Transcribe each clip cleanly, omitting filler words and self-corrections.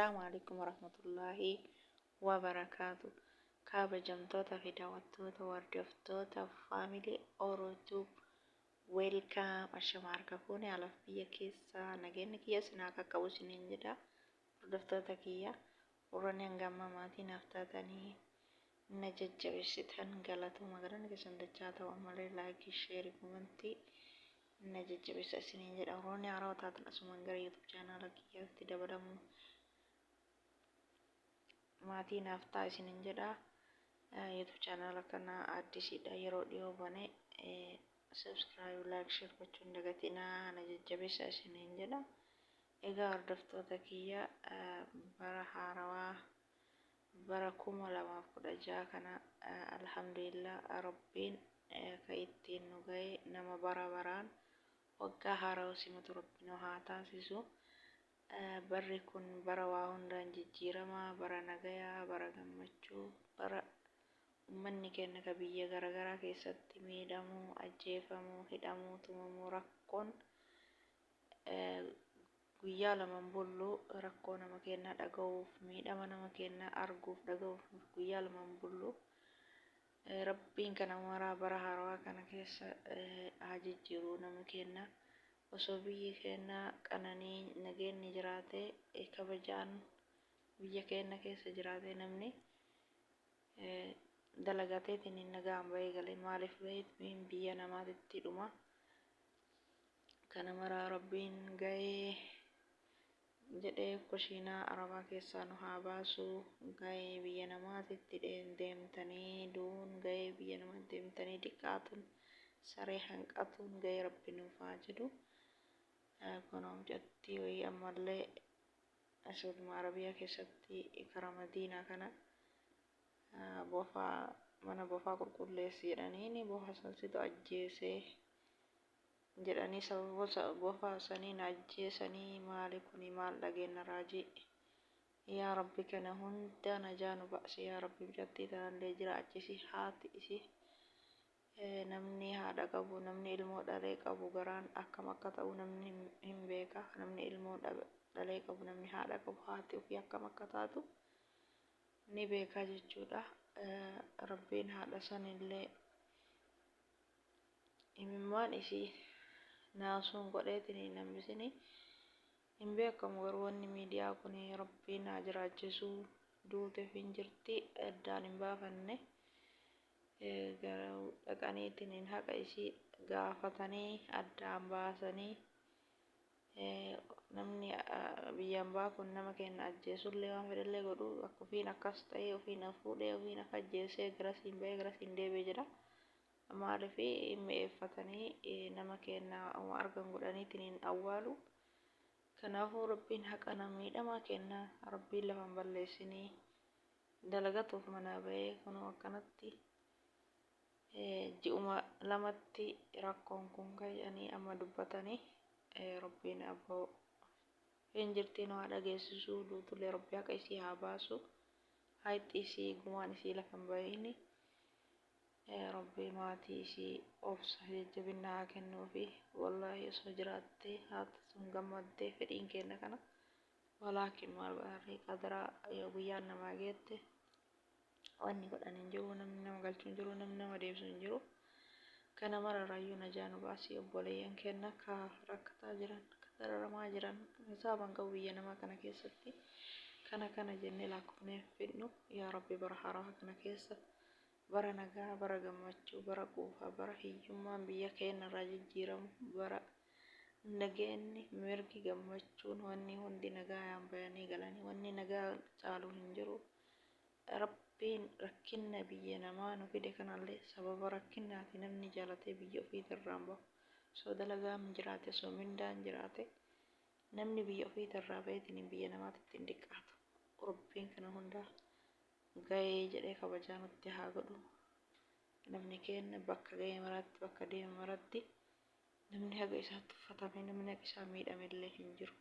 السلام عليكم ورحمة الله وبركاته. kabajamtoota fi daawwattoota hordoftoota faamilii Orootuu weelkaam ashama harka fuune alaaf biyya keessa nageenyi kiyya sinaa qaqqabu isiniin jedha. Hordoftoota kiyya warroonni hangamma maatii naaf taatanii na jajjabeessitan galatuma galanni keessan dachaa ta'u malee laayikii sheerii komentii na jajjabeessa isiniin jedha. Warroonni haarawaa taatan asumaan gara YouTube chaanaala kiyyaatti dabalamu maatii naaf ta'a isiniin jedha. YouTube channel kana addisiidha yeroo dhiyoo bane subscribe like share gochuun dagatinaa na jajjabeessa isiniin jedha. Egaa hordoftoota kiyya bara haarawaa bara 2016 kana alhamdulillah rabbiin ka ittiin nu ga'e nama bara baraan waggaa haarawaa simatu rabbiin haa taasisu. Barri kun bara waa hundaan jijjiiramaa, bara nagayaa, bara gammachuu, bara ummanni keenya ka biyya garaagaraa keessatti miidhamuu, ajjeefamuu, hidhamuu, tumamuu rakkoon guyyaa lamaan bullu rakkoo nama keenyaa dhaga'uuf, miidhama nama keenyaa arguuf dhaga'uuf guyyaa lamaan bullu rabbiin kana maraa bara haarawaa kana keessa haa jijjiiru nama keenyaa. Osoo biyyi keenya qananii nageenyi jiraate kabajaan biyya keenya keessa jiraate namni dalagateetiin hin nagaan bahee galee maaliif baheetiin biyya namaatitti dhuma. Kana maraa rabbiin ga'ee jedhee kushiinaa arabaa keessaa nu haa baasu. Ga'ee biyya namaatitti deemtanii duun ga'ee biyya namaatti deemtanii diqqaatuun saree hanqatuun ga'ee rabbi nuuf haa jedhu. Kunoom jetti wayii ammallee Saudi Arabiyaa keessatti karaa Madiinaa kana bofaa mana bofaa qulqulleessi jedhanii bofaa sansitu ajjeesee jedhanii sababa bofaa saniin ajjeesanii maali kuni maal dhageenya raajii. Yaa rabbi kana hunda najaa nu baasi yaa rabbi biratti tanallee jiraachisi haati isi namni haadha qabu namni ilmoo dhalee qabu garaan akkam akka ta'u namni hin beeka. Namni ilmoo dhalee qabu namni haadha qabu haati ofii akkam akka taatu ni beeka jechuudha. Rabbiin haadha sanillee imimmaan isii naasuun godheetiin nambisini hin beekamu garuu wanni miidiyaa kun rabbiin haa jiraachisuu duuteef hin jirti addaan hin baafanne. Dhaqaniitiin haqa isii gaafatanii addaan baasanii namni biyyaan baa kun nama keenya ajjeesullee waan fedhallee godhu akka ofiin akkas ta'ee ofiin fuudhee ofiin akka ajjeesee garasiin bahee garasiin deebi'ee jedha. Maaliif mi'eeffatanii nama keenya uma argan godhaniitiin awwaalu. Kanaafuu rabbiin haqa nama miidhamaa kenna rabbiin lafan balleessinii dalagatuuf mana bahee kunoo akkanatti ji'uma lamatti rakkoon kun ka'anii amma dubbatanii rabbiin abboo hin jirtiin waa dhageessisuu duutulee rabbi haqa isii haa baasu. Hayti isii gumaan isii lafan bahini rabbi maatii isii obsa jajjabina haa kennuufi wallaahi osoo jiraattee haati sun gammaddee fedhiin keenya kana walaakin maal baarrii qadaraa guyyaan namaa geette wanni godhan hin jiru namni nama galchuu hin jiru namni nama deebisuu hin jiru. Kana mara raayyuu najaa nu baasii obboleeyyan keenya ka rakkataa jiran ka dararamaa jiran hisaaban qabu biyya namaa kana keessatti kana jennee lakkoofnee fidnu yaa rabbi bara haarawaa kana keessa bara nagaa bara gammachuu bara quufaa bara hiyyummaan biyya keenya irraa jijjiiramu bara nageenyi mirgi gammachuun wanni hundi nagaayaan bayanii galanii wanni nagaa caalu hin jiru. Rabbiin rakkinna biyya namaa nu fide kanallee sababa rakkinnaati namni jaalatee biyya ofiitirraan bahu. Osoo dalagaan jiraate osoo mindaan jiraate namni biyya ofiitirraa baheetiin biyya namaatitti hin diqqaatu. Rabbiin kana hundaa ga'ee jedhee kabajaa nutti haa godhu. Namni keenya bakka ga'ee maratti bakka deeme maratti namni haga isaatti uffatame namni haga isaa miidhamellee hin jiru.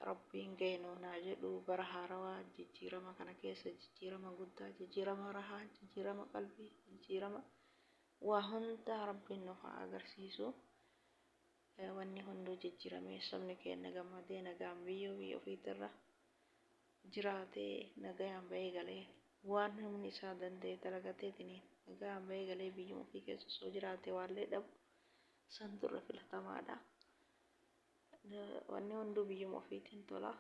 Rabbiin ga'ee nuun haa jedhu bara haarawaa jijjiirama kana keessa jijjiirama guddaa jijjiirama rahaa jijjiirama qalbii jijjiirama waa hunda rabbiin nuuf haa agarsiisu. Wanni hunduu jijjiiramee sabni keenya gammadee nagaan biyya ofiitirra jiraatee nagayaan bahee galee waan namni isaa danda'e dalagateetiniin nagayaan bahee galee biyyuma ofii keessa osoo jiraate waallee dhabu santu irra filatamaadha. Wanni hunduu biyyuma ofiitiin tola.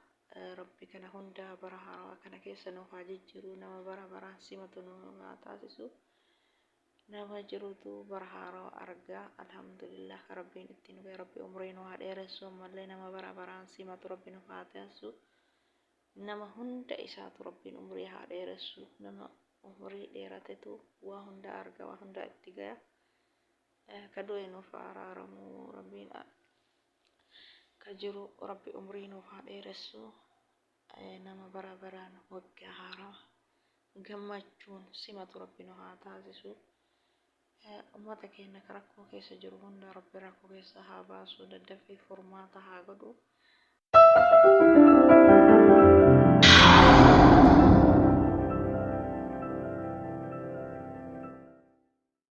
Rabbi kana hunda bara haarawaa kana keessa nuuf haa jijjiiru, nama bara baraan simatu nu haa taasisu. Nama jirutu bara haarawaa argaa. Alhamdulillah rabbiin itti nu rabbi umrii nu haa dheeressu, ammallee nama bara baraan simatu rabbi nuuf haa taasisu. Nama hunda isaatu rabbiin umrii haa dheeressu. Nama umrii dheeratetu waa hunda arga, waa hunda itti gaya. Ka du'e nuuf haa araaramu rabbiin. Ka jiru rabbi umrii nuuf haa dheeressu. Nama bara baraan waggaa haarawaa gammachuun simatu rabbi nu haa taasisu. Ummata keenya ka rakkoo keessa jiru hunda rabbi rakkoo keessa haa baasu, daddafee furmaata haa godhu.